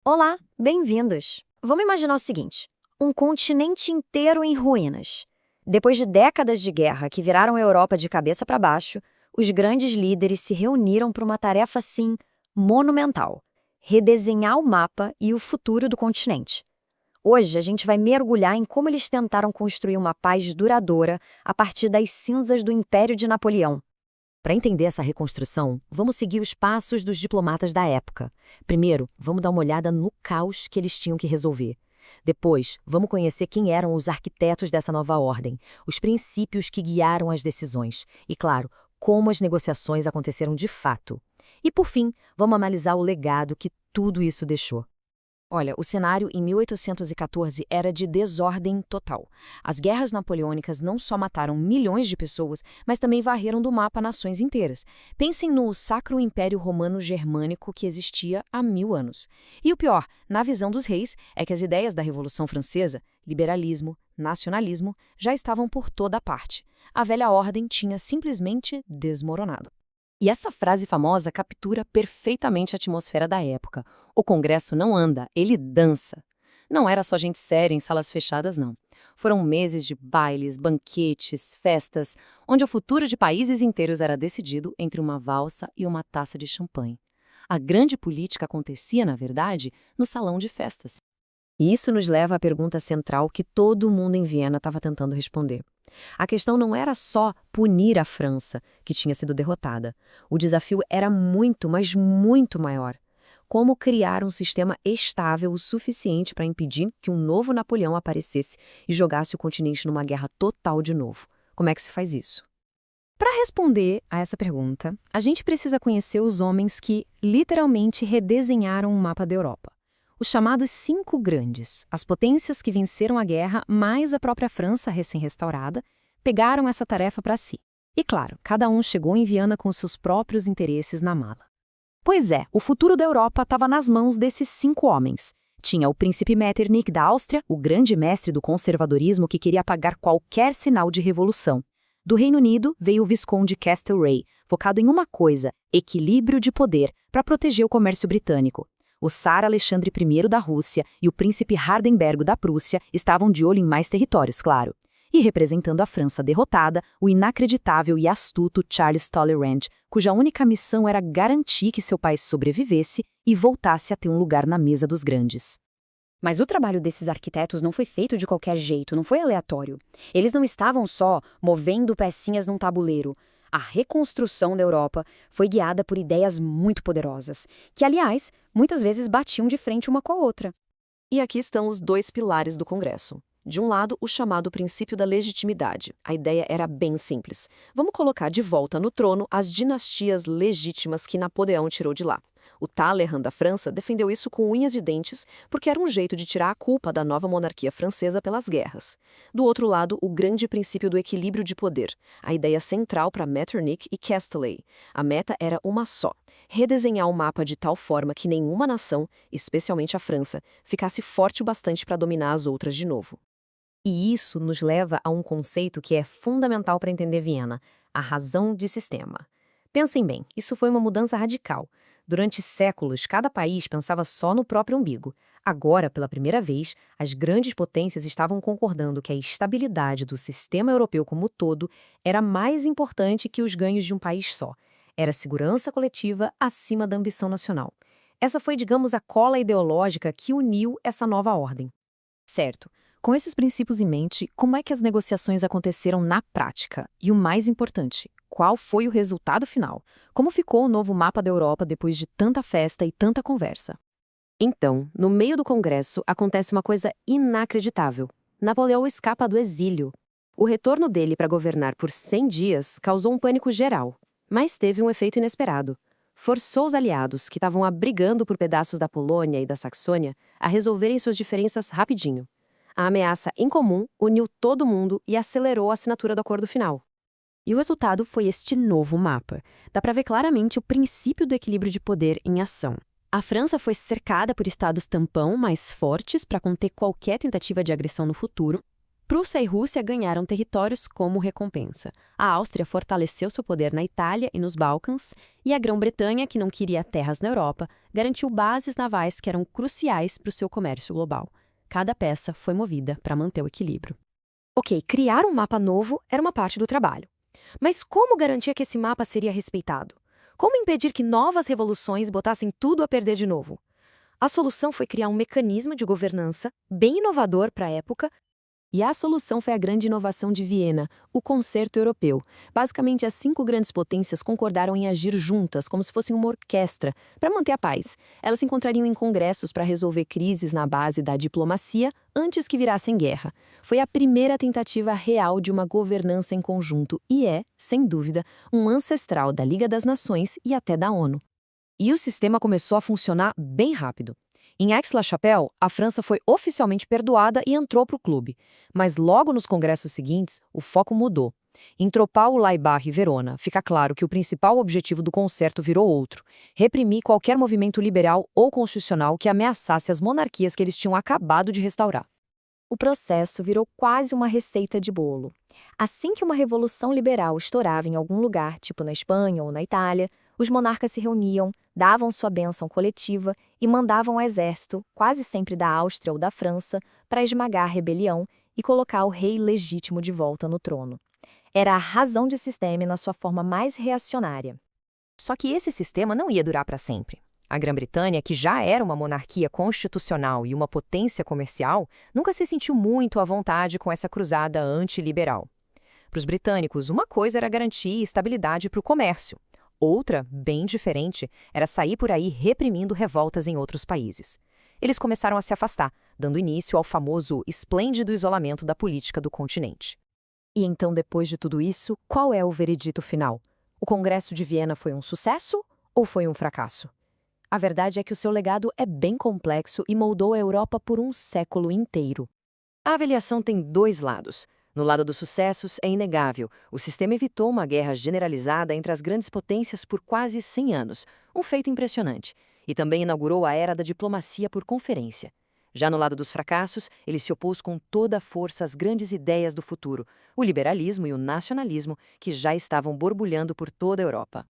Olá, bem-vindos! Vamos imaginar o seguinte: um continente inteiro em ruínas. Depois de décadas de guerra que viraram a Europa de cabeça para baixo, os grandes líderes se reuniram para uma tarefa assim monumental: redesenhar o mapa e o futuro do continente. Hoje a gente vai mergulhar em como eles tentaram construir uma paz duradoura a partir das cinzas do Império de Napoleão. Para entender essa reconstrução, vamos seguir os passos dos diplomatas da época. Primeiro, vamos dar uma olhada no caos que eles tinham que resolver. Depois, vamos conhecer quem eram os arquitetos dessa nova ordem, os princípios que guiaram as decisões e, claro, como as negociações aconteceram de fato. E, por fim, vamos analisar o legado que tudo isso deixou. Olha, o cenário em 1814 era de desordem total. As guerras napoleônicas não só mataram milhões de pessoas, mas também varreram do mapa nações inteiras. Pensem no Sacro Império Romano-Germânico que existia há 1000 anos. E o pior, na visão dos reis, é que as ideias da Revolução Francesa, liberalismo, nacionalismo, já estavam por toda parte. A velha ordem tinha simplesmente desmoronado. E essa frase famosa captura perfeitamente a atmosfera da época. O Congresso não anda, ele dança. Não era só gente séria em salas fechadas, não. Foram meses de bailes, banquetes, festas, onde o futuro de países inteiros era decidido entre uma valsa e uma taça de champanhe. A grande política acontecia, na verdade, no salão de festas. E isso nos leva à pergunta central que todo mundo em Viena estava tentando responder. A questão não era só punir a França, que tinha sido derrotada. O desafio era muito, mas muito maior. Como criar um sistema estável o suficiente para impedir que um novo Napoleão aparecesse e jogasse o continente numa guerra total de novo? Como é que se faz isso? Para responder a essa pergunta, a gente precisa conhecer os homens que literalmente redesenharam o mapa da Europa. Os chamados Cinco Grandes, as potências que venceram a guerra, mais a própria França recém-restaurada, pegaram essa tarefa para si. E claro, cada um chegou em Viana com seus próprios interesses na mala. Pois é, o futuro da Europa estava nas mãos desses 5 homens. Tinha o príncipe Metternich da Áustria, o grande mestre do conservadorismo que queria apagar qualquer sinal de revolução. Do Reino Unido veio o Visconde Castlereagh, focado em uma coisa: equilíbrio de poder, para proteger o comércio britânico. O Tsar Alexandre I da Rússia e o príncipe Hardenberg da Prússia estavam de olho em mais territórios, claro. E representando a França derrotada, o inacreditável e astuto Charles Talleyrand, cuja única missão era garantir que seu país sobrevivesse e voltasse a ter um lugar na mesa dos grandes. Mas o trabalho desses arquitetos não foi feito de qualquer jeito, não foi aleatório. Eles não estavam só movendo pecinhas num tabuleiro. A reconstrução da Europa foi guiada por ideias muito poderosas, que, aliás, muitas vezes batiam de frente uma com a outra. E aqui estão os 2 pilares do Congresso. De um lado, o chamado princípio da legitimidade. A ideia era bem simples. Vamos colocar de volta no trono as dinastias legítimas que Napoleão tirou de lá. O Talleyrand da França defendeu isso com unhas e dentes porque era um jeito de tirar a culpa da nova monarquia francesa pelas guerras. Do outro lado, o grande princípio do equilíbrio de poder, a ideia central para Metternich e Castlereagh. A meta era uma só: redesenhar o mapa de tal forma que nenhuma nação, especialmente a França, ficasse forte o bastante para dominar as outras de novo. E isso nos leva a um conceito que é fundamental para entender Viena: a razão de sistema. Pensem bem, isso foi uma mudança radical. Durante séculos, cada país pensava só no próprio umbigo. Agora, pela primeira vez, as grandes potências estavam concordando que a estabilidade do sistema europeu como todo era mais importante que os ganhos de um país só. Era segurança coletiva acima da ambição nacional. Essa foi, digamos, a cola ideológica que uniu essa nova ordem. Certo. Com esses princípios em mente, como é que as negociações aconteceram na prática? E o mais importante, qual foi o resultado final? Como ficou o novo mapa da Europa depois de tanta festa e tanta conversa? Então, no meio do Congresso, acontece uma coisa inacreditável. Napoleão escapa do exílio. O retorno dele para governar por 100 dias causou um pânico geral, mas teve um efeito inesperado. Forçou os aliados, que estavam abrigando por pedaços da Polônia e da Saxônia, a resolverem suas diferenças rapidinho. A ameaça em comum uniu todo mundo e acelerou a assinatura do acordo final. E o resultado foi este novo mapa. Dá para ver claramente o princípio do equilíbrio de poder em ação. A França foi cercada por estados tampão mais fortes para conter qualquer tentativa de agressão no futuro. Prússia e Rússia ganharam territórios como recompensa. A Áustria fortaleceu seu poder na Itália e nos Balcãs, e a Grã-Bretanha, que não queria terras na Europa, garantiu bases navais que eram cruciais para o seu comércio global. Cada peça foi movida para manter o equilíbrio. Ok, criar um mapa novo era uma parte do trabalho. Mas como garantir que esse mapa seria respeitado? Como impedir que novas revoluções botassem tudo a perder de novo? A solução foi criar um mecanismo de governança bem inovador para a época. E a solução foi a grande inovação de Viena, o Concerto Europeu. Basicamente, as 5 grandes potências concordaram em agir juntas, como se fossem uma orquestra, para manter a paz. Elas se encontrariam em congressos para resolver crises na base da diplomacia antes que virassem guerra. Foi a primeira tentativa real de uma governança em conjunto e é, sem dúvida, um ancestral da Liga das Nações e até da ONU. E o sistema começou a funcionar bem rápido. Em Aix-la-Chapelle, a França foi oficialmente perdoada e entrou para o clube. Mas logo nos congressos seguintes, o foco mudou. Em Tropau, Laibach e Verona, fica claro que o principal objetivo do concerto virou outro: reprimir qualquer movimento liberal ou constitucional que ameaçasse as monarquias que eles tinham acabado de restaurar. O processo virou quase uma receita de bolo. Assim que uma revolução liberal estourava em algum lugar, tipo na Espanha ou na Itália, os monarcas se reuniam, davam sua bênção coletiva e mandavam o exército, quase sempre da Áustria ou da França, para esmagar a rebelião e colocar o rei legítimo de volta no trono. Era a razão de sistema na sua forma mais reacionária. Só que esse sistema não ia durar para sempre. A Grã-Bretanha, que já era uma monarquia constitucional e uma potência comercial, nunca se sentiu muito à vontade com essa cruzada antiliberal. Para os britânicos, uma coisa era garantir estabilidade para o comércio. Outra, bem diferente, era sair por aí reprimindo revoltas em outros países. Eles começaram a se afastar, dando início ao famoso esplêndido isolamento da política do continente. E então, depois de tudo isso, qual é o veredito final? O Congresso de Viena foi um sucesso ou foi um fracasso? A verdade é que o seu legado é bem complexo e moldou a Europa por um século inteiro. A avaliação tem 2 lados. No lado dos sucessos, é inegável. O sistema evitou uma guerra generalizada entre as grandes potências por quase 100 anos, um feito impressionante. E também inaugurou a era da diplomacia por conferência. Já no lado dos fracassos, ele se opôs com toda a força às grandes ideias do futuro, o liberalismo e o nacionalismo, que já estavam borbulhando por toda a Europa.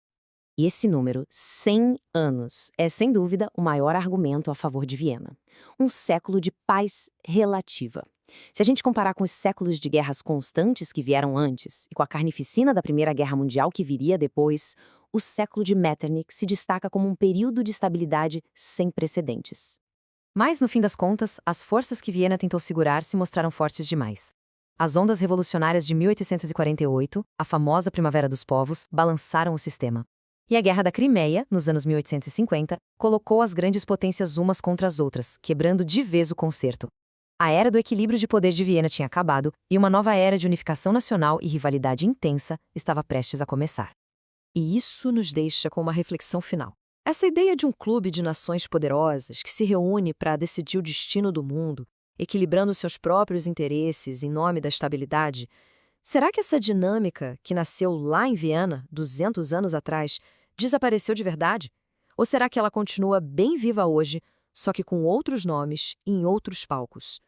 E esse número, 100 anos, é sem dúvida o maior argumento a favor de Viena. Um século de paz relativa. Se a gente comparar com os séculos de guerras constantes que vieram antes e com a carnificina da Primeira Guerra Mundial que viria depois, o século de Metternich se destaca como um período de estabilidade sem precedentes. Mas, no fim das contas, as forças que Viena tentou segurar se mostraram fortes demais. As ondas revolucionárias de 1848, a famosa Primavera dos Povos, balançaram o sistema. E a Guerra da Crimeia, nos anos 1850, colocou as grandes potências umas contra as outras, quebrando de vez o concerto. A era do equilíbrio de poder de Viena tinha acabado e uma nova era de unificação nacional e rivalidade intensa estava prestes a começar. E isso nos deixa com uma reflexão final. Essa ideia de um clube de nações poderosas que se reúne para decidir o destino do mundo, equilibrando seus próprios interesses em nome da estabilidade, será que essa dinâmica, que nasceu lá em Viena, 200 anos atrás, desapareceu de verdade? Ou será que ela continua bem viva hoje, só que com outros nomes e em outros palcos?